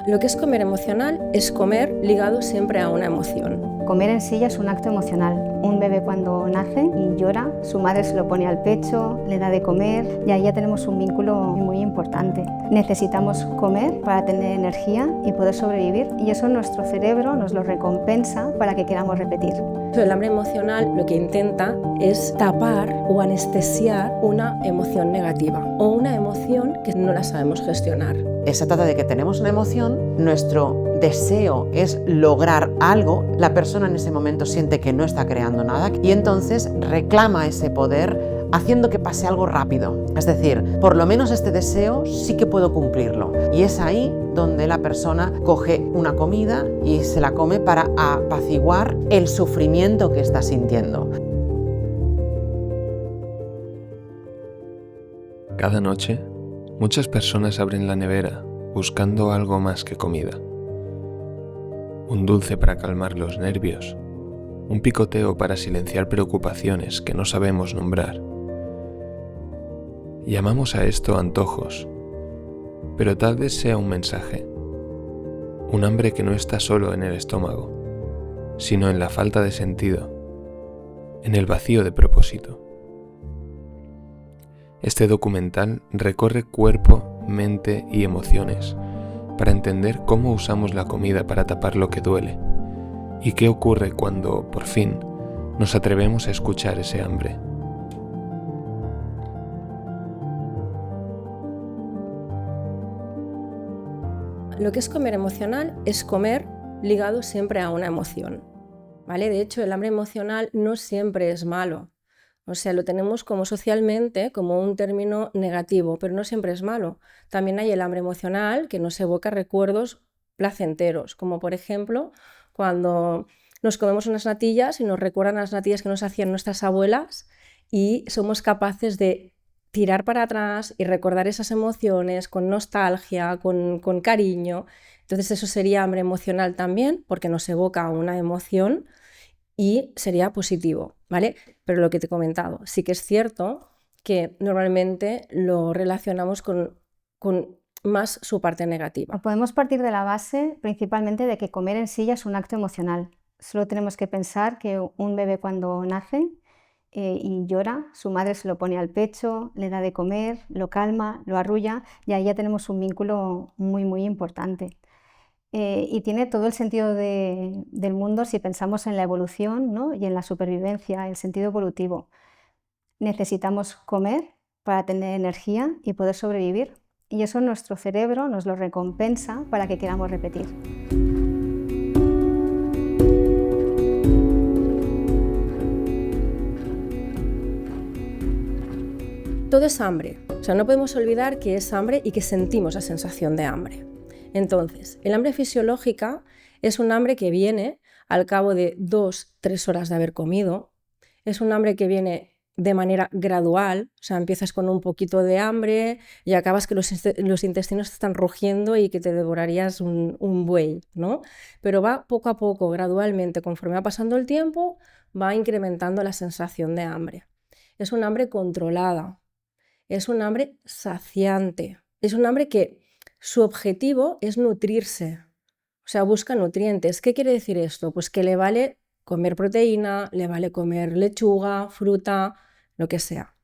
Lo que es comer emocional es comer ligado siempre a una emoción. Comer en sí ya es un acto emocional. Un bebé cuando nace y llora, su madre se lo pone al pecho, le da de comer y ahí ya tenemos un vínculo muy importante. Necesitamos comer para tener energía y poder sobrevivir y eso nuestro cerebro nos lo recompensa para que queramos repetir. El hambre emocional lo que intenta es tapar o anestesiar una emoción negativa o una emoción que no la sabemos gestionar. Se trata de que tenemos una emoción, nuestro deseo es lograr algo, la persona en ese momento siente que no está creando nada y entonces reclama ese poder haciendo que pase algo rápido. Es decir, por lo menos este deseo sí que puedo cumplirlo. Y es ahí donde la persona coge una comida y se la come para apaciguar el sufrimiento que está sintiendo. Cada noche, muchas personas abren la nevera buscando algo más que comida. Un dulce para calmar los nervios, un picoteo para silenciar preocupaciones que no sabemos nombrar. Llamamos a esto antojos, pero tal vez sea un mensaje. Un hambre que no está solo en el estómago, sino en la falta de sentido, en el vacío de propósito. Este documental recorre cuerpo, mente y emociones para entender cómo usamos la comida para tapar lo que duele y qué ocurre cuando, por fin, nos atrevemos a escuchar ese hambre. Lo que es comer emocional es comer ligado siempre a una emoción, ¿vale? De hecho, el hambre emocional no siempre es malo. O sea, lo tenemos como socialmente como un término negativo, pero no siempre es malo. También hay el hambre emocional que nos evoca recuerdos placenteros, como por ejemplo cuando nos comemos unas natillas y nos recuerdan las natillas que nos hacían nuestras abuelas y somos capaces de tirar para atrás y recordar esas emociones con nostalgia, con cariño. Entonces eso sería hambre emocional también, porque nos evoca una emoción y sería positivo, ¿vale? Pero lo que te he comentado, sí que es cierto que normalmente lo relacionamos con más su parte negativa. Podemos partir de la base principalmente de que comer en sí ya es un acto emocional. Solo tenemos que pensar que un bebé cuando nace y llora, su madre se lo pone al pecho, le da de comer, lo calma, lo arrulla y ahí ya tenemos un vínculo muy importante. Y tiene todo el sentido del mundo si pensamos en la evolución, ¿no? Y en la supervivencia, el sentido evolutivo. Necesitamos comer para tener energía y poder sobrevivir y eso nuestro cerebro nos lo recompensa para que queramos repetir. Todo es hambre, o sea, no podemos olvidar que es hambre y que sentimos la sensación de hambre. Entonces, el hambre fisiológica es un hambre que viene al cabo de 2-3 horas de haber comido, es un hambre que viene de manera gradual, o sea, empiezas con un poquito de hambre y acabas que los intestinos te están rugiendo y que te devorarías un buey, ¿no? Pero va poco a poco, gradualmente, conforme va pasando el tiempo, va incrementando la sensación de hambre. Es un hambre controlada, es un hambre saciante, es un hambre que su objetivo es nutrirse, o sea, busca nutrientes. ¿Qué quiere decir esto? Pues que le vale comer proteína, le vale comer lechuga, fruta, lo que sea.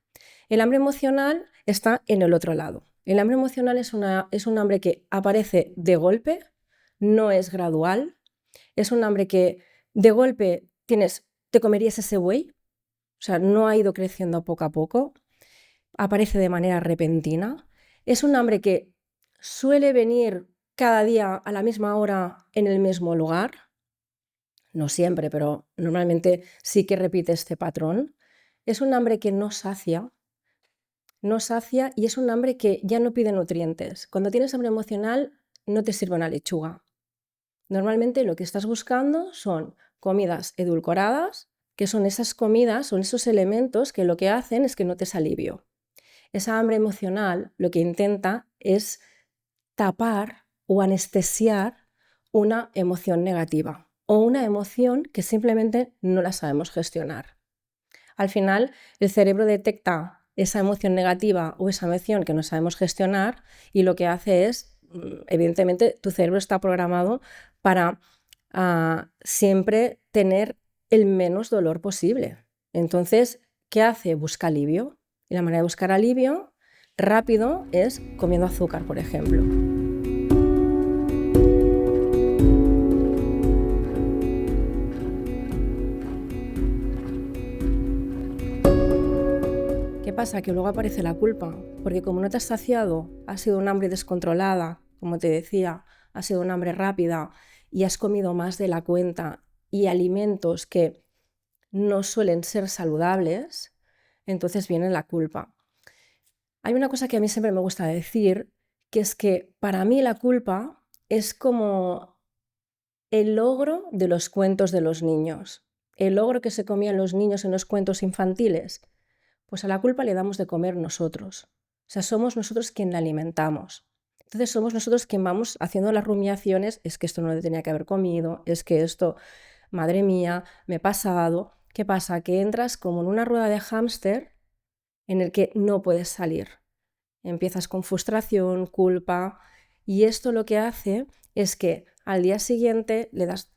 El hambre emocional está en el otro lado. El hambre emocional es un hambre que aparece de golpe, no es gradual, es un hambre que de golpe te comerías ese buey, o sea, no ha ido creciendo poco a poco, aparece de manera repentina, es un hambre que suele venir cada día a la misma hora en el mismo lugar, no siempre, pero normalmente sí que repite este patrón. Es un hambre que no sacia y es un hambre que ya no pide nutrientes. Cuando tienes hambre emocional no te sirve una lechuga. Normalmente lo que estás buscando son comidas edulcoradas, que son esas comidas, son esos elementos que lo que hacen es que notes alivio. Esa hambre emocional lo que intenta es tapar o anestesiar una emoción negativa o una emoción que simplemente no la sabemos gestionar. Al final, el cerebro detecta esa emoción negativa o esa emoción que no sabemos gestionar y lo que hace es evidentemente tu cerebro está programado para siempre tener el menos dolor posible. Entonces, ¿qué hace? Busca alivio. Y la manera de buscar alivio rápido es comiendo azúcar, por ejemplo. ¿Qué pasa? Que luego aparece la culpa, porque como no te has saciado, ha sido un hambre descontrolada, como te decía, ha sido un hambre rápida y has comido más de la cuenta y alimentos que no suelen ser saludables, entonces viene la culpa. Hay una cosa que a mí siempre me gusta decir, que es que para mí la culpa es como el logro de los cuentos de los niños, el logro que se comían los niños en los cuentos infantiles. Pues a la culpa le damos de comer nosotros. O sea, somos nosotros quien la alimentamos. Entonces somos nosotros quien vamos haciendo las rumiaciones, es que esto no le tenía que haber comido, es que esto, madre mía, me he pasado. ¿Qué pasa? Que entras como en una rueda de hámster en el que no puedes salir. Empiezas con frustración, culpa, y esto lo que hace es que al día siguiente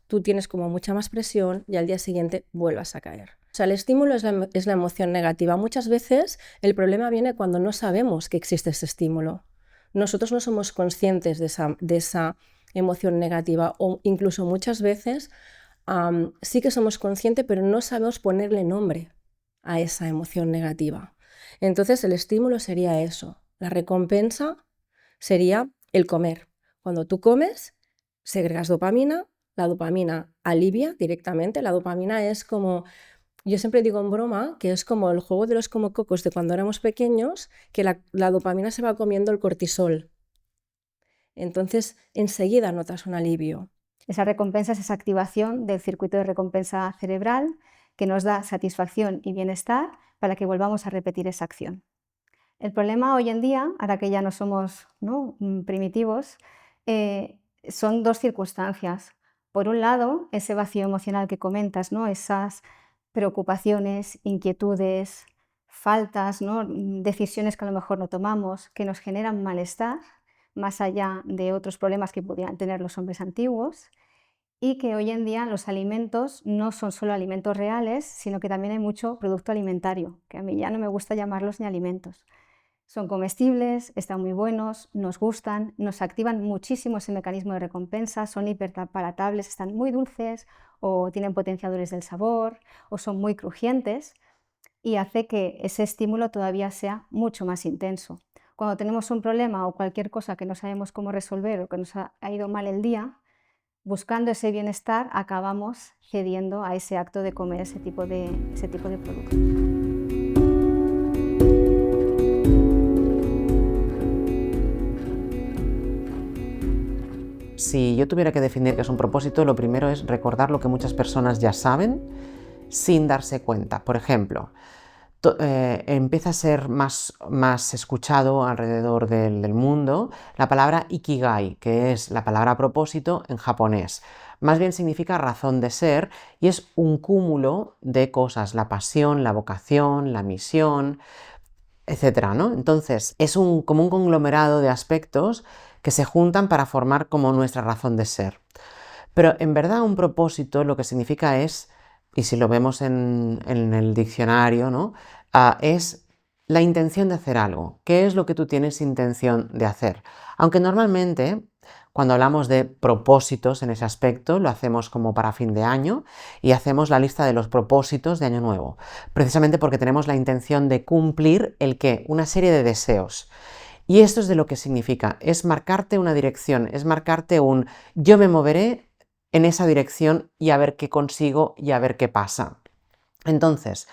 tú tienes como mucha más presión y al día siguiente vuelvas a caer. O sea, el estímulo es la emoción negativa. Muchas veces el problema viene cuando no sabemos que existe ese estímulo. Nosotros no somos conscientes de esa emoción negativa, o incluso muchas veces sí que somos conscientes, pero no sabemos ponerle nombre a esa emoción negativa. Entonces el estímulo sería eso. La recompensa sería el comer. Cuando tú comes, segregas dopamina, la dopamina alivia directamente. La dopamina es como, yo siempre digo en broma, que es como el juego de los comococos de cuando éramos pequeños, que la dopamina se va comiendo el cortisol. Entonces, enseguida notas un alivio. Esa recompensa es esa activación del circuito de recompensa cerebral que nos da satisfacción y bienestar para que volvamos a repetir esa acción. El problema hoy en día, ahora que ya no somos primitivos, son dos circunstancias. Por un lado, ese vacío emocional que comentas, ¿no? Esas preocupaciones, inquietudes, faltas, ¿no? Decisiones que a lo mejor no tomamos, que nos generan malestar, más allá de otros problemas que pudieran tener los hombres antiguos, y que hoy en día los alimentos no son solo alimentos reales, sino que también hay mucho producto alimentario, que a mí ya no me gusta llamarlos ni alimentos. Son comestibles, están muy buenos, nos gustan, nos activan muchísimo ese mecanismo de recompensa, son hiperpalatables, están muy dulces o tienen potenciadores del sabor o son muy crujientes y hace que ese estímulo todavía sea mucho más intenso. Cuando tenemos un problema o cualquier cosa que no sabemos cómo resolver o que nos ha ido mal el día, buscando ese bienestar acabamos cediendo a ese acto de comer ese tipo de productos. Si yo tuviera que definir qué es un propósito, lo primero es recordar lo que muchas personas ya saben sin darse cuenta. Por ejemplo, empieza a ser más escuchado alrededor del mundo la palabra ikigai, que es la palabra propósito en japonés. Más bien significa razón de ser y es un cúmulo de cosas, la pasión, la vocación, la misión, etcétera, ¿no? Entonces, es como un conglomerado de aspectos que se juntan para formar como nuestra razón de ser. Pero en verdad un propósito lo que significa es, y si lo vemos en el diccionario, ¿no? Es la intención de hacer algo. ¿Qué es lo que tú tienes intención de hacer? Aunque normalmente cuando hablamos de propósitos en ese aspecto lo hacemos como para fin de año y hacemos la lista de los propósitos de año nuevo, precisamente porque tenemos la intención de cumplir ¿el qué? Una serie de deseos. Y esto es de lo que significa, es marcarte una dirección, es marcarte un yo me moveré en esa dirección y a ver qué consigo y a ver qué pasa. Entonces,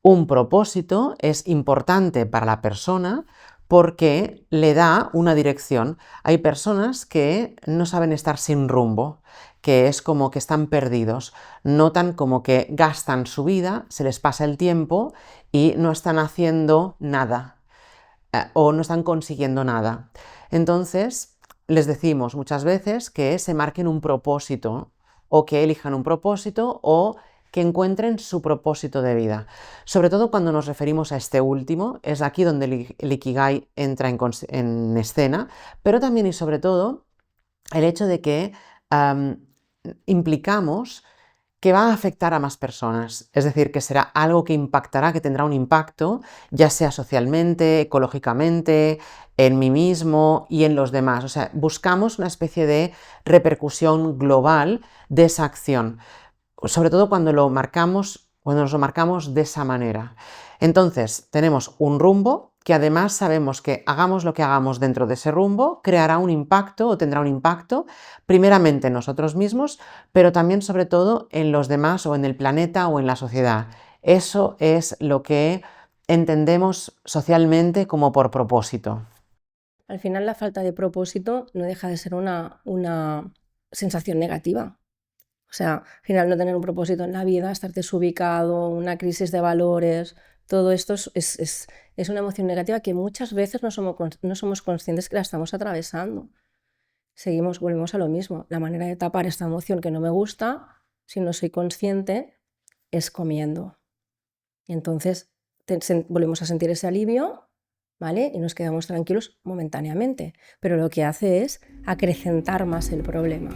un propósito es importante para la persona porque le da una dirección. Hay personas que no saben estar sin rumbo, que es como que están perdidos, notan como que gastan su vida, se les pasa el tiempo y no están haciendo nada. O no están consiguiendo nada. Entonces, les decimos muchas veces que se marquen un propósito o que elijan un propósito o que encuentren su propósito de vida. Sobre todo cuando nos referimos a este último, es aquí donde el Ikigai entra en escena, pero también y sobre todo el hecho de que implicamos que va a afectar a más personas, es decir, que será algo que impactará, que tendrá un impacto, ya sea socialmente, ecológicamente, en mí mismo y en los demás. O sea, buscamos una especie de repercusión global de esa acción, sobre todo cuando nos lo marcamos de esa manera. Entonces, tenemos un rumbo que además sabemos que hagamos lo que hagamos dentro de ese rumbo, creará un impacto o tendrá un impacto, primeramente en nosotros mismos, pero también sobre todo en los demás o en el planeta o en la sociedad. Eso es lo que entendemos socialmente como por propósito. Al final la falta de propósito no deja de ser una sensación negativa. O sea, al final no tener un propósito en la vida, estar desubicado, una crisis de valores, todo esto es una emoción negativa que muchas veces no somos conscientes que la estamos atravesando. Volvemos a lo mismo. La manera de tapar esta emoción que no me gusta, si no soy consciente, es comiendo. Y entonces volvemos a sentir ese alivio, ¿vale? Y nos quedamos tranquilos momentáneamente. Pero lo que hace es acrecentar más el problema.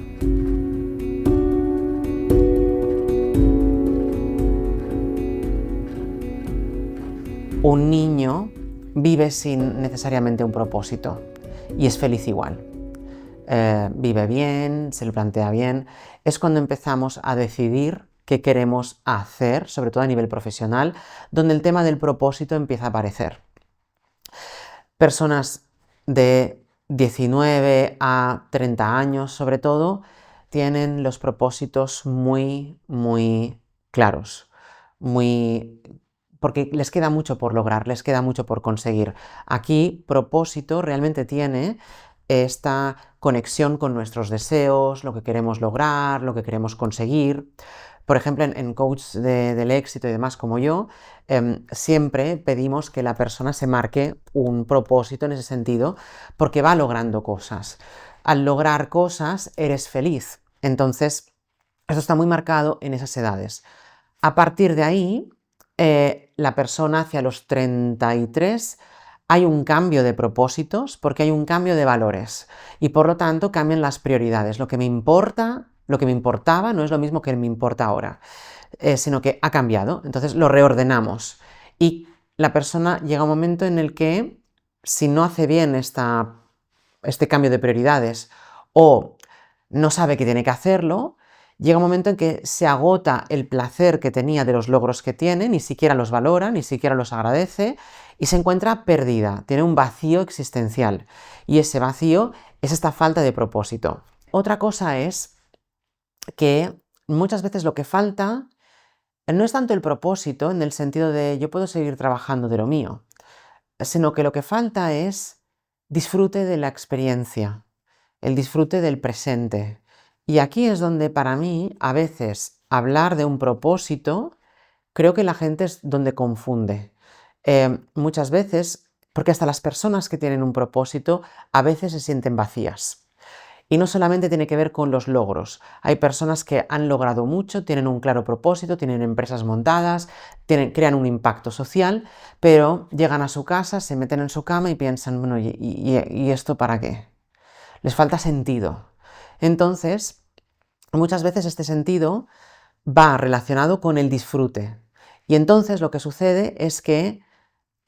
Un niño vive sin necesariamente un propósito y es feliz igual. Vive bien, se lo plantea bien. Es cuando empezamos a decidir qué queremos hacer, sobre todo a nivel profesional, donde el tema del propósito empieza a aparecer. Personas de 19 a 30 años, sobre todo, tienen los propósitos muy, muy claros, porque les queda mucho por lograr, les queda mucho por conseguir. Aquí, propósito realmente tiene esta conexión con nuestros deseos, lo que queremos lograr, lo que queremos conseguir. Por ejemplo, en coach del éxito y demás como yo, siempre pedimos que la persona se marque un propósito en ese sentido, porque va logrando cosas. Al lograr cosas, eres feliz. Entonces, eso está muy marcado en esas edades. A partir de ahí, la persona hacia los 33 hay un cambio de propósitos porque hay un cambio de valores y por lo tanto cambian las prioridades. Lo que me importaba no es lo mismo que me importa ahora, sino que ha cambiado, entonces lo reordenamos y la persona llega a un momento en el que si no hace bien este cambio de prioridades o no sabe que tiene que hacerlo, llega un momento en que se agota el placer que tenía de los logros que tiene, ni siquiera los valora, ni siquiera los agradece y se encuentra perdida, tiene un vacío existencial y ese vacío es esta falta de propósito. Otra cosa es que muchas veces lo que falta no es tanto el propósito en el sentido de yo puedo seguir trabajando de lo mío, sino que lo que falta es disfrute de la experiencia, el disfrute del presente. Y aquí es donde para mí a veces hablar de un propósito, creo que la gente es donde confunde. Muchas veces, porque hasta las personas que tienen un propósito a veces se sienten vacías. Y no solamente tiene que ver con los logros. Hay personas que han logrado mucho, tienen un claro propósito, tienen empresas montadas, crean un impacto social, pero llegan a su casa, se meten en su cama y piensan, bueno, ¿y esto para qué? Les falta sentido. Entonces, muchas veces este sentido va relacionado con el disfrute. Y entonces lo que sucede es que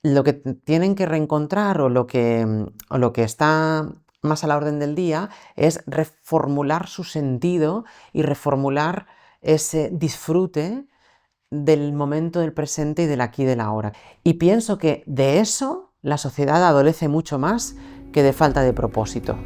lo que tienen que reencontrar o lo que está más a la orden del día es reformular su sentido y reformular ese disfrute del momento del presente y del aquí y del ahora. Y pienso que de eso la sociedad adolece mucho más que de falta de propósito.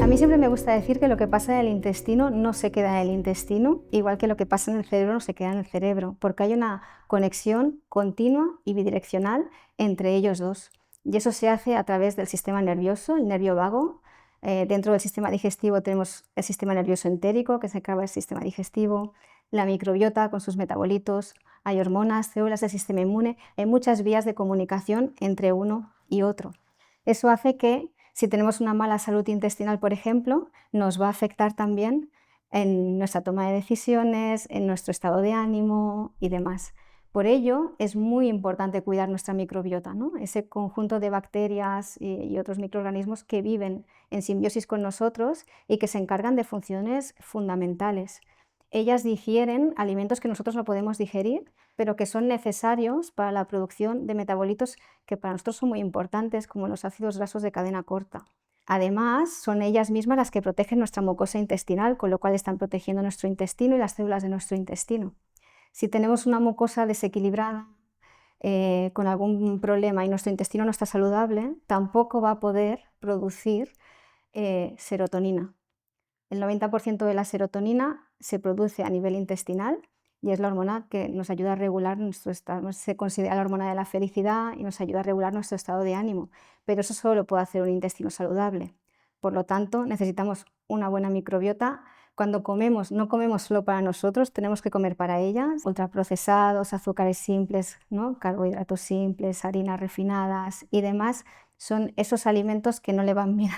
A mí siempre me gusta decir que lo que pasa en el intestino no se queda en el intestino, igual que lo que pasa en el cerebro no se queda en el cerebro, porque hay una conexión continua y bidireccional entre ellos dos. Y eso se hace a través del sistema nervioso, el nervio vago, Dentro del sistema digestivo tenemos el sistema nervioso entérico, que se encarga del sistema digestivo, la microbiota con sus metabolitos, hay hormonas, células del sistema inmune, hay muchas vías de comunicación entre uno y otro. Eso hace que si tenemos una mala salud intestinal, por ejemplo, nos va a afectar también en nuestra toma de decisiones, en nuestro estado de ánimo y demás. Por ello, es muy importante cuidar nuestra microbiota, ¿no? Ese conjunto de bacterias y otros microorganismos que viven en simbiosis con nosotros y que se encargan de funciones fundamentales. Ellas digieren alimentos que nosotros no podemos digerir, pero que son necesarios para la producción de metabolitos que para nosotros son muy importantes, como los ácidos grasos de cadena corta. Además, son ellas mismas las que protegen nuestra mucosa intestinal, con lo cual están protegiendo nuestro intestino y las células de nuestro intestino. Si tenemos una mucosa desequilibrada, con algún problema y nuestro intestino no está saludable, tampoco va a poder producir serotonina. El 90% de la serotonina se produce a nivel intestinal y es la hormona que nos ayuda a regular nuestro estado. Se considera la hormona de la felicidad y nos ayuda a regular nuestro estado de ánimo, pero eso solo lo puede hacer un intestino saludable. Por lo tanto, necesitamos una buena microbiota. Cuando comemos, no comemos solo para nosotros, tenemos que comer para ellas. Ultraprocesados, azúcares simples, ¿no? Carbohidratos simples, harinas refinadas y demás, son esos alimentos que no le van bien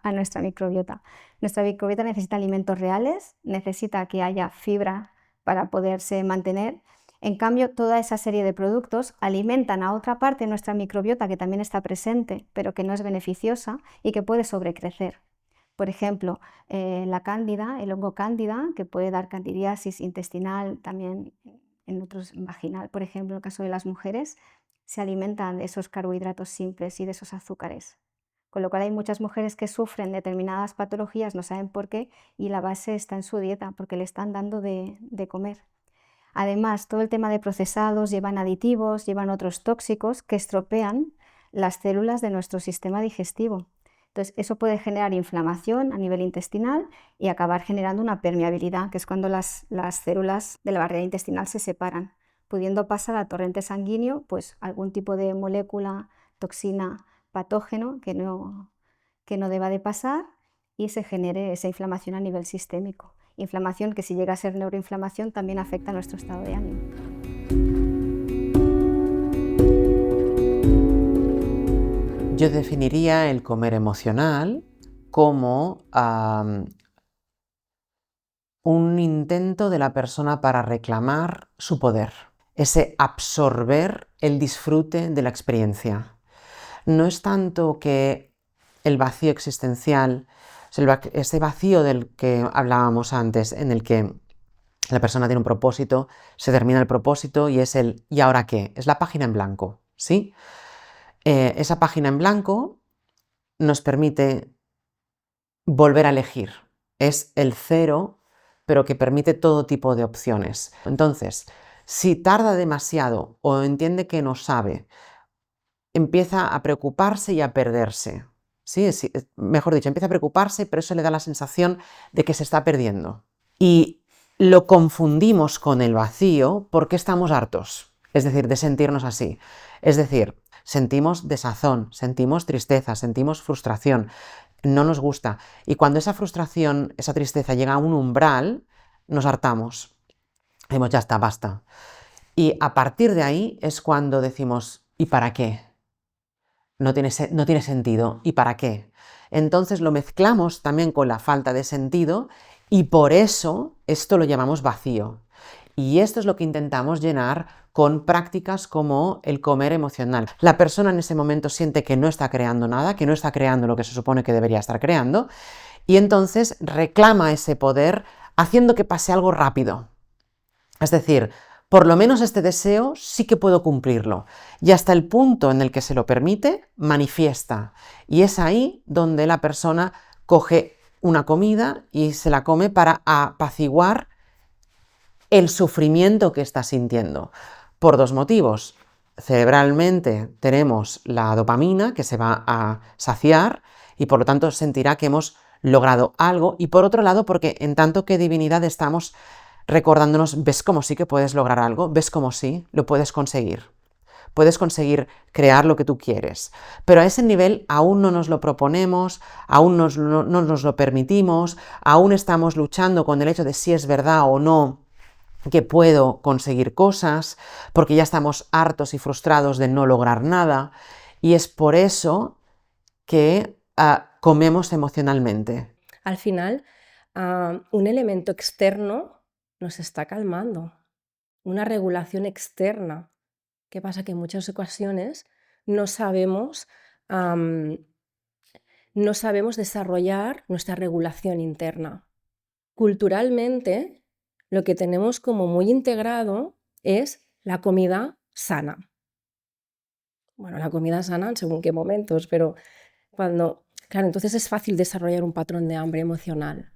a nuestra microbiota. Nuestra microbiota necesita alimentos reales, necesita que haya fibra para poderse mantener. En cambio, toda esa serie de productos alimentan a otra parte de nuestra microbiota que también está presente, pero que no es beneficiosa y que puede sobrecrecer. Por ejemplo, la cándida, el hongo cándida, que puede dar candidiasis intestinal, también en otros vaginal, por ejemplo, en el caso de las mujeres, se alimentan de esos carbohidratos simples y de esos azúcares. Con lo cual hay muchas mujeres que sufren determinadas patologías, no saben por qué, y la base está en su dieta, porque le están dando de comer. Además, todo el tema de procesados llevan aditivos, llevan otros tóxicos que estropean las células de nuestro sistema digestivo. Entonces, eso puede generar inflamación a nivel intestinal y acabar generando una permeabilidad, que es cuando las células de la barrera intestinal se separan, pudiendo pasar al torrente sanguíneo pues, algún tipo de molécula, toxina, patógeno que no deba de pasar y se genere esa inflamación a nivel sistémico. Inflamación que si llega a ser neuroinflamación también afecta a nuestro estado de ánimo. Yo definiría el comer emocional como un intento de la persona para reclamar su poder, ese absorber el disfrute de la experiencia. No es tanto que el vacío existencial, ese vacío del que hablábamos antes, en el que la persona tiene un propósito, se termina el propósito y es el ¿y ahora qué? Es la página en blanco, ¿sí? Esa página en blanco nos permite volver a elegir. Es el cero, pero que permite todo tipo de opciones. Entonces, si tarda demasiado o entiende que no sabe, empieza a preocuparse y a perderse. ¿Sí? Mejor dicho, empieza a preocuparse, pero eso le da la sensación de que se está perdiendo. Y lo confundimos con el vacío porque estamos hartos, es decir, de sentirnos así. Es decir, sentimos desazón, sentimos tristeza, sentimos frustración, no nos gusta. Y cuando esa frustración, esa tristeza llega a un umbral, nos hartamos. Decimos, ya está, basta. Y a partir de ahí es cuando decimos, ¿y para qué? No tiene sentido. ¿Y para qué? Entonces lo mezclamos también con la falta de sentido y por eso esto lo llamamos vacío. Y esto es lo que intentamos llenar con prácticas como el comer emocional. La persona en ese momento siente que no está creando nada, que no está creando lo que se supone que debería estar creando, y entonces reclama ese poder haciendo que pase algo rápido. Es decir, por lo menos este deseo sí que puedo cumplirlo. Y hasta el punto en el que se lo permite, manifiesta. Y es ahí donde la persona coge una comida y se la come para apaciguar el sufrimiento que está sintiendo. Por dos motivos. Cerebralmente tenemos la dopamina que se va a saciar y por lo tanto sentirá que hemos logrado algo. Y por otro lado, porque en tanto que divinidad estamos recordándonos, ves cómo sí que puedes lograr algo, ves cómo sí, lo puedes conseguir. puedes conseguir crear lo que tú quieres. Pero a ese nivel aún no nos lo proponemos, aún no nos lo permitimos, aún estamos luchando con el hecho de si es verdad o no que puedo conseguir cosas, porque ya estamos hartos y frustrados de no lograr nada, y es por eso que comemos emocionalmente. Al final, un elemento externo nos está calmando, una regulación externa. ¿Qué pasa? Que en muchas ocasiones no sabemos desarrollar nuestra regulación interna. Culturalmente, lo que tenemos como muy integrado es la comida sana. Bueno, la comida sana según qué momentos, pero claro, entonces es fácil desarrollar un patrón de hambre emocional.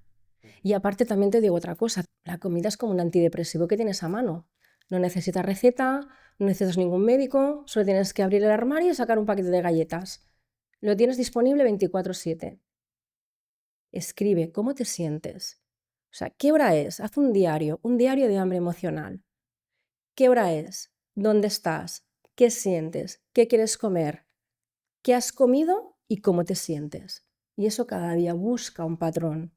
Y aparte también te digo otra cosa, la comida es como un antidepresivo que tienes a mano. No necesitas receta, no necesitas ningún médico, solo tienes que abrir el armario y sacar un paquete de galletas. Lo tienes disponible 24/7. Escribe cómo te sientes. O sea, ¿qué hora es? Haz un diario de hambre emocional. ¿Qué hora es? ¿Dónde estás? ¿Qué sientes? ¿Qué quieres comer? ¿Qué has comido y cómo te sientes? Y eso cada día busca un patrón.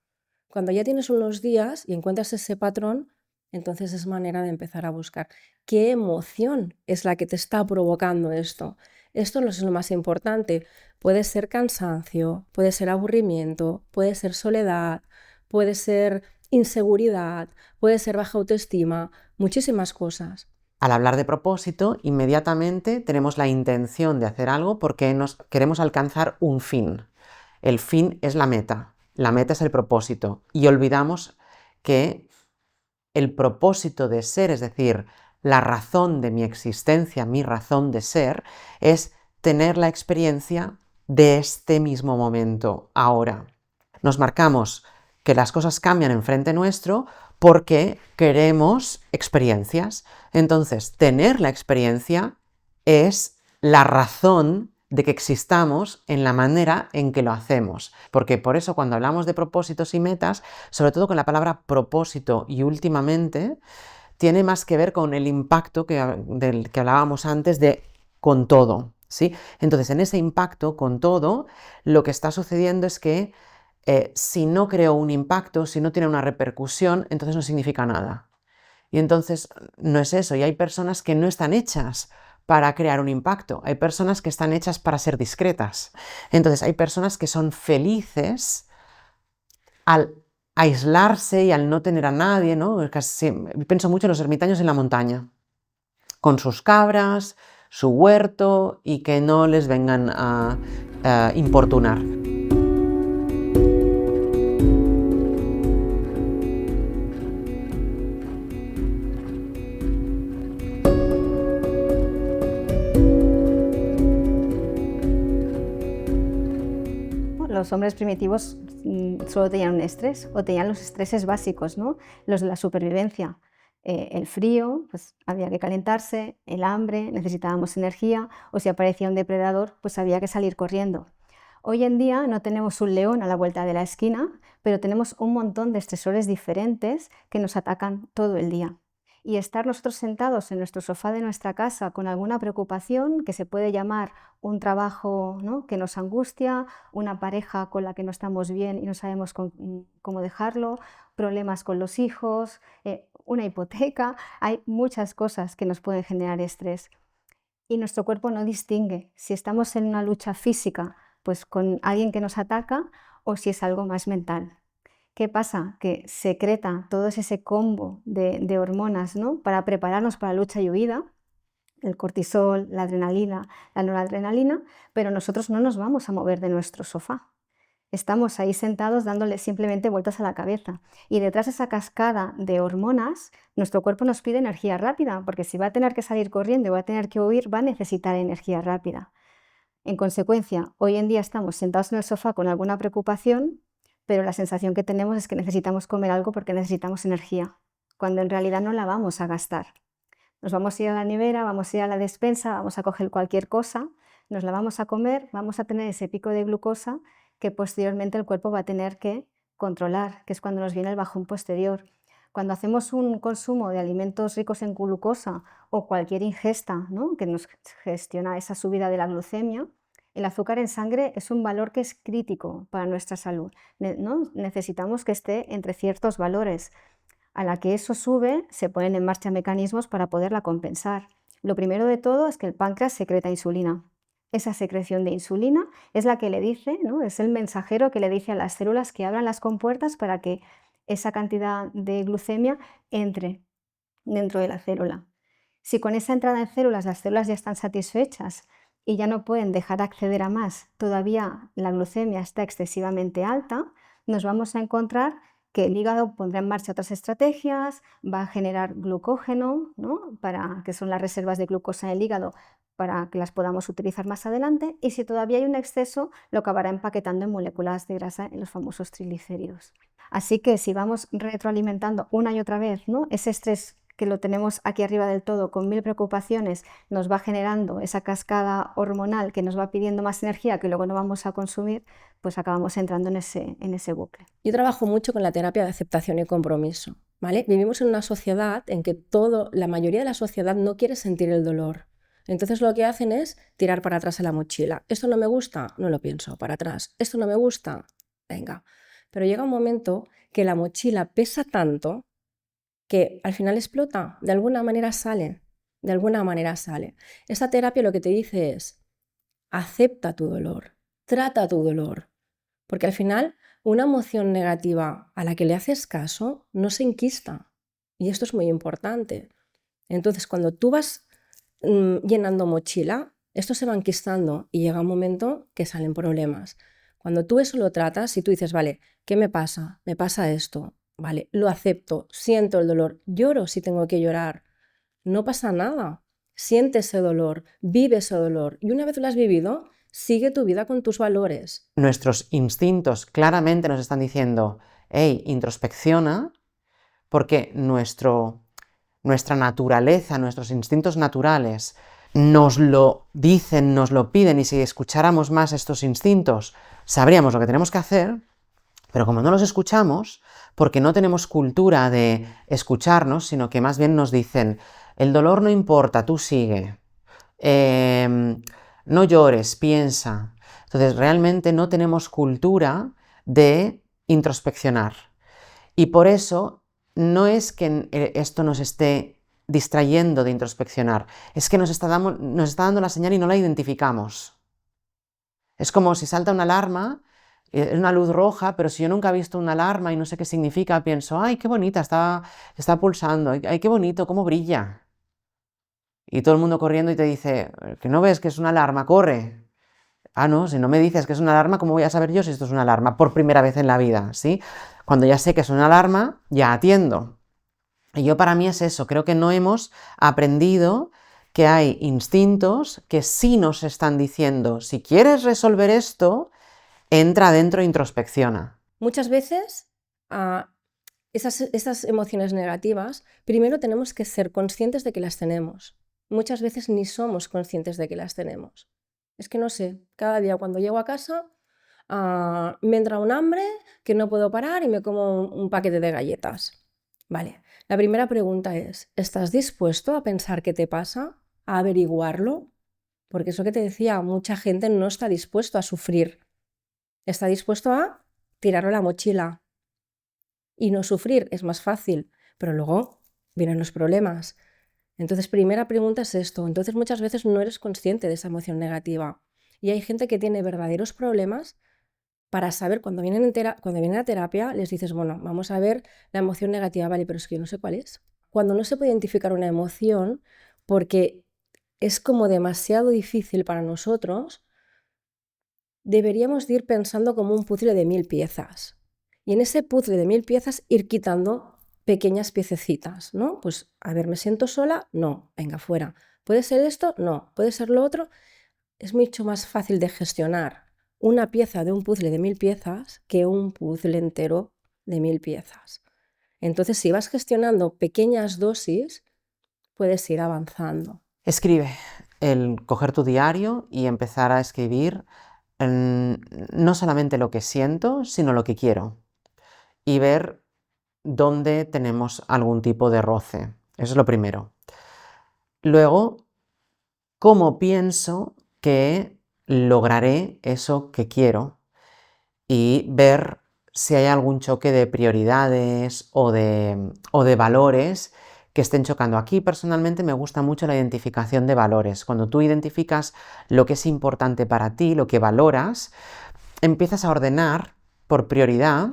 Cuando ya tienes unos días y encuentras ese patrón, entonces es manera de empezar a buscar qué emoción es la que te está provocando esto. Esto no es lo más importante. Puede ser cansancio, puede ser aburrimiento, puede ser soledad, puede ser inseguridad, puede ser baja autoestima, muchísimas cosas. Al hablar de propósito, inmediatamente tenemos la intención de hacer algo porque nos queremos alcanzar un fin. El fin es la meta es el propósito y olvidamos que el propósito de ser, es decir, la razón de mi existencia, mi razón de ser, es tener la experiencia de este mismo momento, ahora. Nos marcamos que las cosas cambian enfrente nuestro porque queremos experiencias. Entonces, tener la experiencia es la razón de que existamos en la manera en que lo hacemos. Porque por eso cuando hablamos de propósitos y metas, sobre todo con la palabra propósito y últimamente, tiene más que ver con el impacto del que hablábamos antes de con todo, ¿sí? Entonces, en ese impacto con todo, lo que está sucediendo es que si no creo un impacto, si no tiene una repercusión, entonces no significa nada. Y entonces no es eso. Y hay personas que no están hechas para crear un impacto. Hay personas que están hechas para ser discretas. Entonces hay personas que son felices al aislarse y al no tener a nadie, ¿no? Pienso mucho en los ermitaños en la montaña, con sus cabras, su huerto y que no les vengan a importunar. Los hombres primitivos solo tenían un estrés o tenían los estreses básicos, ¿no? Los de la supervivencia. El frío, pues había que calentarse, el hambre, necesitábamos energía, o si aparecía un depredador, pues había que salir corriendo. Hoy en día no tenemos un león a la vuelta de la esquina, pero tenemos un montón de estresores diferentes que nos atacan todo el día. Y estar nosotros sentados en nuestro sofá de nuestra casa con alguna preocupación, que se puede llamar un trabajo, ¿no?, que nos angustia, una pareja con la que no estamos bien y no sabemos cómo dejarlo, problemas con los hijos, una hipoteca, hay muchas cosas que nos pueden generar estrés. Y nuestro cuerpo no distingue si estamos en una lucha física, pues con alguien que nos ataca, o si es algo más mental. ¿Qué pasa? Que secreta todo ese combo de hormonas, ¿no?, para prepararnos para la lucha y huida, el cortisol, la adrenalina, la noradrenalina, pero nosotros no nos vamos a mover de nuestro sofá. Estamos ahí sentados dándole simplemente vueltas a la cabeza. Y detrás de esa cascada de hormonas, nuestro cuerpo nos pide energía rápida, porque si va a tener que salir corriendo y va a tener que huir, va a necesitar energía rápida. En consecuencia, hoy en día estamos sentados en el sofá con alguna preocupación, pero la sensación que tenemos es que necesitamos comer algo porque necesitamos energía, cuando en realidad no la vamos a gastar. Nos vamos a ir a la nevera, vamos a ir a la despensa, vamos a coger cualquier cosa, nos la vamos a comer, vamos a tener ese pico de glucosa que posteriormente el cuerpo va a tener que controlar, que es cuando nos viene el bajón posterior. Cuando hacemos un consumo de alimentos ricos en glucosa o cualquier ingesta, ¿no?, que nos gestiona esa subida de la glucemia, el azúcar en sangre es un valor que es crítico para nuestra salud, ¿no? Necesitamos que esté entre ciertos valores. A la que eso sube, se ponen en marcha mecanismos para poderla compensar. Lo primero de todo es que el páncreas secreta insulina. Esa secreción de insulina es la que le dice, ¿no?, es el mensajero que le dice a las células que abran las compuertas para que esa cantidad de glucemia entre dentro de la célula. Si con esa entrada en células las células ya están satisfechas y ya no pueden dejar acceder a más, todavía la glucemia está excesivamente alta, nos vamos a encontrar que el hígado pondrá en marcha otras estrategias, va a generar glucógeno, ¿no?, que son las reservas de glucosa en el hígado, para que las podamos utilizar más adelante, y si todavía hay un exceso, lo acabará empaquetando en moléculas de grasa, en los famosos triglicéridos. Así que si vamos retroalimentando una y otra vez, ¿no?, ese estrés que lo tenemos aquí arriba del todo con 1000 preocupaciones, nos va generando esa cascada hormonal que nos va pidiendo más energía que luego no vamos a consumir, pues acabamos entrando en ese bucle. Yo trabajo mucho con la terapia de aceptación y compromiso, ¿vale? Vivimos en una sociedad en que la mayoría de la sociedad no quiere sentir el dolor. Entonces lo que hacen es tirar para atrás a la mochila. Esto no me gusta, no lo pienso, para atrás. Esto no me gusta, venga. Pero llega un momento que la mochila pesa tanto que al final explota, de alguna manera sale, de alguna manera sale. Esta terapia lo que te dice es, acepta tu dolor, trata tu dolor, porque al final una emoción negativa a la que le haces caso no se enquista, y esto es muy importante. Entonces, cuando tú vas llenando mochila, esto se va enquistando y llega un momento que salen problemas. Cuando tú eso lo tratas y tú dices, vale, ¿qué me pasa? Me pasa esto. Vale, lo acepto, siento el dolor, lloro si tengo que llorar, no pasa nada, siente ese dolor, vive ese dolor y una vez lo has vivido, sigue tu vida con tus valores. Nuestros instintos claramente nos están diciendo, hey, introspecciona, porque nuestra naturaleza, nuestros instintos naturales nos lo dicen, nos lo piden, y si escucháramos más estos instintos, sabríamos lo que tenemos que hacer. Pero como no los escuchamos, porque no tenemos cultura de escucharnos, sino que más bien nos dicen, el dolor no importa, tú sigue, no llores, piensa. Entonces realmente no tenemos cultura de introspeccionar. Y por eso no es que esto nos esté distrayendo de introspeccionar, es que nos está dando la señal y no la identificamos. Es como si salta una alarma, es una luz roja, pero si yo nunca he visto una alarma y no sé qué significa, pienso, ay, qué bonita, está pulsando, ay, qué bonito, cómo brilla. Y todo el mundo corriendo y te dice, ¿que no ves que es una alarma? ¡Corre! Ah, no, si no me dices que es una alarma, ¿cómo voy a saber yo si esto es una alarma? Por primera vez en la vida, ¿sí? Cuando ya sé que es una alarma, ya atiendo. Y yo, para mí es eso, creo que no hemos aprendido que hay instintos que sí nos están diciendo, si quieres resolver esto, entra adentro e introspecciona. Muchas veces esas emociones negativas, primero tenemos que ser conscientes de que las tenemos. Muchas veces ni somos conscientes de que las tenemos. Es que no sé, cada día cuando llego a casa me entra un hambre que no puedo parar y me como un paquete de galletas. Vale, la primera pregunta es, ¿estás dispuesto a pensar qué te pasa? ¿A averiguarlo? Porque eso que te decía, mucha gente no está dispuesto a sufrir. Está dispuesto a tirarlo a la mochila. Y no sufrir es más fácil, pero luego vienen los problemas. Entonces, primera pregunta es esto. Entonces, muchas veces no eres consciente de esa emoción negativa. Y hay gente que tiene verdaderos problemas para saber, cuando vienen a terapia, les dices, bueno, vamos a ver la emoción negativa, vale, pero es que yo no sé cuál es. Cuando no se puede identificar una emoción, porque es como demasiado difícil para nosotros, deberíamos de ir pensando como un puzzle de 1000 piezas. Y en ese puzzle de 1000 piezas ir quitando pequeñas piececitas, ¿no? Pues, a ver, ¿me siento sola? No, venga, fuera. ¿Puede ser esto? No. ¿Puede ser lo otro? Es mucho más fácil de gestionar una pieza de un puzzle de 1000 piezas que un puzzle entero de 1000 piezas. Entonces, si vas gestionando pequeñas dosis, puedes ir avanzando. Escribe, el coger tu diario y empezar a escribir no solamente lo que siento, sino lo que quiero. Y ver dónde tenemos algún tipo de roce. Eso es lo primero. Luego, ¿cómo pienso que lograré eso que quiero? Y ver si hay algún choque de prioridades o de valores que estén chocando. Aquí personalmente me gusta mucho la identificación de valores. Cuando tú identificas lo que es importante para ti, lo que valoras, empiezas a ordenar por prioridad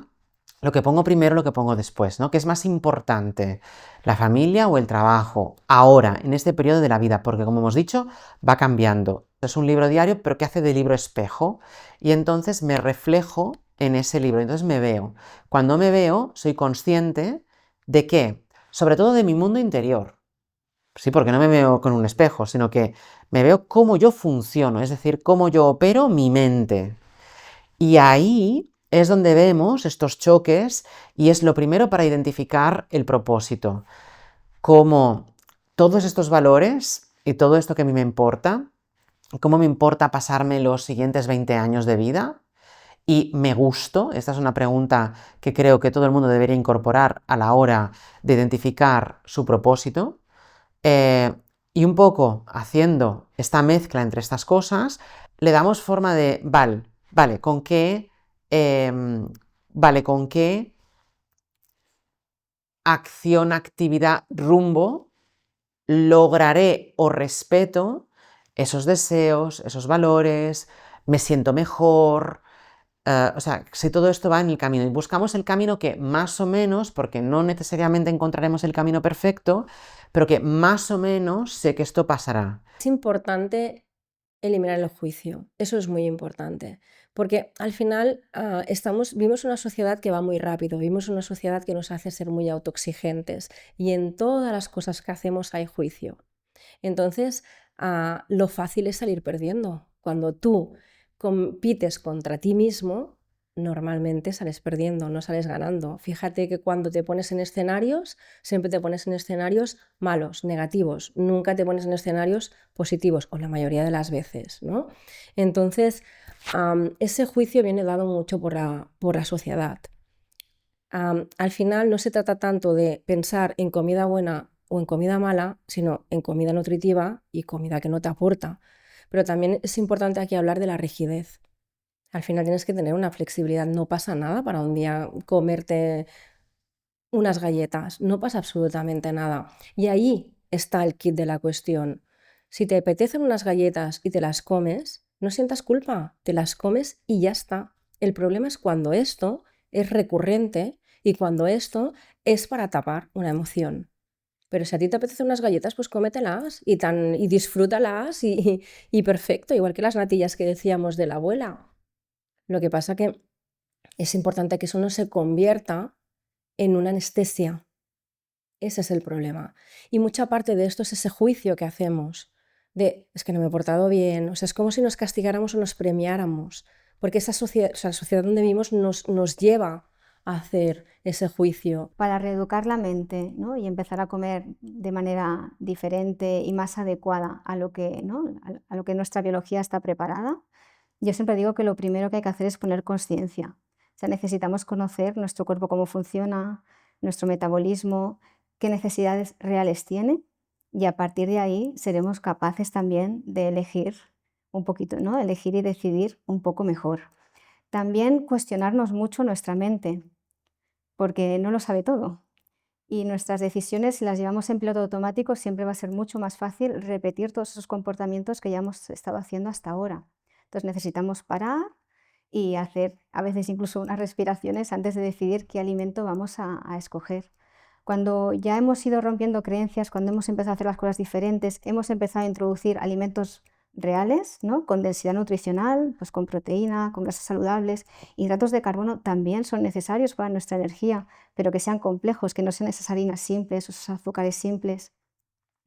lo que pongo primero, lo que pongo después, ¿no? ¿Qué es más importante, la familia o el trabajo? Ahora, en este periodo de la vida, porque como hemos dicho, va cambiando. Es un libro diario, pero que hace de libro espejo. Y entonces me reflejo en ese libro, entonces me veo. Cuando me veo, soy consciente de qué, sobre todo de mi mundo interior. Sí, porque no me veo con un espejo, sino que me veo cómo yo funciono, es decir, cómo yo opero mi mente. Y ahí es donde vemos estos choques y es lo primero para identificar el propósito. Cómo todos estos valores y todo esto que a mí me importa, cómo me importa pasarme los siguientes 20 años de vida y me gusto. Esta es una pregunta que creo que todo el mundo debería incorporar a la hora de identificar su propósito. Y un poco haciendo esta mezcla entre estas cosas, le damos forma de, vale, ¿con qué acción, actividad, rumbo lograré o respeto esos deseos, esos valores, me siento mejor? O sea, si todo esto va en el camino y buscamos el camino que más o menos, porque no necesariamente encontraremos el camino perfecto, pero que más o menos sé que esto pasará. Es importante eliminar el juicio, eso es muy importante, porque al final vivimos una sociedad que va muy rápido, vivimos una sociedad que nos hace ser muy autoexigentes y en todas las cosas que hacemos hay juicio. Entonces, lo fácil es salir perdiendo. Cuando tú compites contra ti mismo, normalmente sales perdiendo, no sales ganando. Fíjate que cuando te pones en escenarios, siempre te pones en escenarios malos, negativos, nunca te pones en escenarios positivos, o la mayoría de las veces, ¿no? Entonces, ese juicio viene dado mucho por la sociedad. Al final no se trata tanto de pensar en comida buena o en comida mala, sino en comida nutritiva y comida que no te aporta. Pero también es importante aquí hablar de la rigidez. Al final tienes que tener una flexibilidad. No pasa nada para un día comerte unas galletas, no pasa absolutamente nada. Y ahí está el kit de la cuestión. Si te apetecen unas galletas y te las comes, no sientas culpa, te las comes y ya está. El problema es cuando esto es recurrente y cuando esto es para tapar una emoción. Pero si a ti te apetecen unas galletas, pues cómetelas y disfrútalas y perfecto, igual que las natillas que decíamos de la abuela. Lo que pasa que es importante que eso no se convierta en una anestesia. Ese es el problema. Y mucha parte de esto es ese juicio que hacemos de, es que no me he portado bien, o sea, es como si nos castigáramos o nos premiáramos, porque esa sociedad, o sea, la sociedad donde vivimos nos lleva a hacer ese juicio. Para reeducar la mente, ¿no? Y empezar a comer de manera diferente y más adecuada a lo que, ¿no? a lo que nuestra biología está preparada, yo siempre digo que lo primero que hay que hacer es poner conciencia. O sea, necesitamos conocer nuestro cuerpo, cómo funciona, nuestro metabolismo, qué necesidades reales tiene, y a partir de ahí seremos capaces también de elegir un poquito, ¿no? Elegir y decidir un poco mejor. También cuestionarnos mucho nuestra mente, porque no lo sabe todo. Y nuestras decisiones, si las llevamos en piloto automático, siempre va a ser mucho más fácil repetir todos esos comportamientos que ya hemos estado haciendo hasta ahora. Entonces necesitamos parar y hacer a veces incluso unas respiraciones antes de decidir qué alimento vamos a escoger. Cuando ya hemos ido rompiendo creencias, cuando hemos empezado a hacer las cosas diferentes, hemos empezado a introducir alimentos reales, ¿no? Con densidad nutricional, pues con proteína, con grasas saludables. Hidratos de carbono también son necesarios para nuestra energía, pero que sean complejos, que no sean esas harinas simples, esos azúcares simples,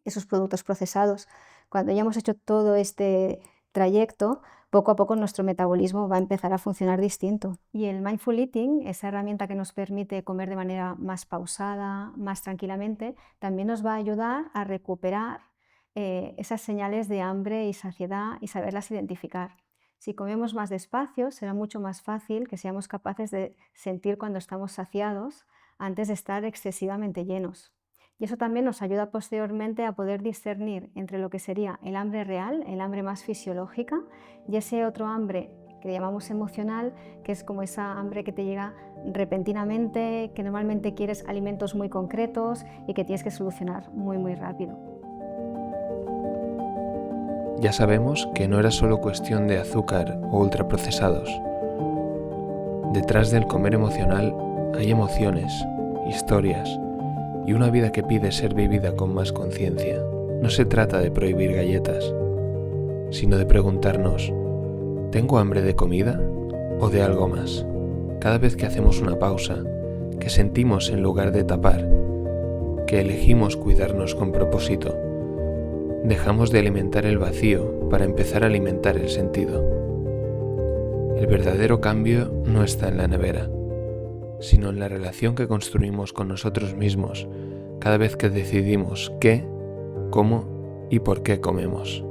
esos productos procesados. Cuando ya hemos hecho todo este trayecto, poco a poco nuestro metabolismo va a empezar a funcionar distinto. Y el mindful eating, esa herramienta que nos permite comer de manera más pausada, más tranquilamente, también nos va a ayudar a recuperar esas señales de hambre y saciedad y saberlas identificar. Si comemos más despacio, será mucho más fácil que seamos capaces de sentir cuando estamos saciados antes de estar excesivamente llenos. Y eso también nos ayuda posteriormente a poder discernir entre lo que sería el hambre real, el hambre más fisiológica, y ese otro hambre que llamamos emocional, que es como esa hambre que te llega repentinamente, que normalmente quieres alimentos muy concretos y que tienes que solucionar muy rápido. Ya sabemos que no era solo cuestión de azúcar o ultraprocesados. Detrás del comer emocional hay emociones, historias y una vida que pide ser vivida con más conciencia. No se trata de prohibir galletas, sino de preguntarnos, ¿tengo hambre de comida o de algo más? Cada vez que hacemos una pausa, que sentimos en lugar de tapar, que elegimos cuidarnos con propósito, dejamos de alimentar el vacío para empezar a alimentar el sentido. El verdadero cambio no está en la nevera, sino en la relación que construimos con nosotros mismos cada vez que decidimos qué, cómo y por qué comemos.